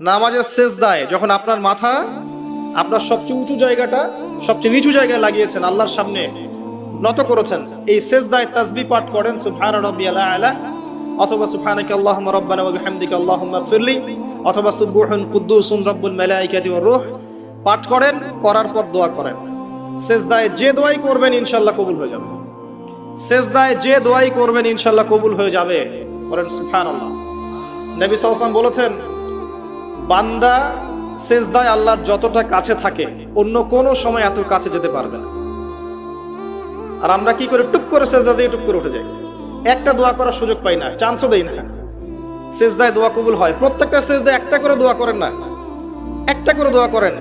নামাজের সেজদায় যখন আপনার মাথা আপনার সবচেয়ে উঁচু জায়গাটা সবচেয়ে নিচু জায়গায় লাগিয়েছেন, আল্লাহর সামনে নত করেছেন, এই সেজদায় তাসবিহ পাঠ করেন সুবহানা রাব্বিয়াল আ'লা, অথবা সুবহানাকা আল্লাহুম্মা রাব্বানা ওয়া বিহামদিকা আল্লাহুম্মা ইগফিরলি, অথবা সুবহুন কুদ্দুসুন রাব্বুল মালাইকাতি ওয়ার রূহ পাঠ করেন। করার পর দোয়া করেন। সেজদায় যে দোয়াই করবেন ইনশাআল্লাহ কবুল হয়ে যাবে। সেজদায় যে দোয়াই করবেন ইনশাআল্লাহ কবুল হয়ে যাবে। বলেন সুবহানাল্লাহ। নবী সাল্লাল্লাহু আলাইহি ওয়াসাল্লাম বলেছেন, বান্দা সেজদায় আল্লাহর যতটা কাছে থাকে অন্য কোনো সময় এত কাছে যেতে পারবে না। আর আমরা কি করে টুক করে সেজদা দিয়ে টুক করে উঠে যাই, একটা দোয়া করার সুযোগ পাই না, চান্সও দেই না। সেজদায় দোয়া কবুল হয়, প্রত্যেকটা সেজদায় একটা করে দোয়া করেন না, একটা করে দোয়া করেন।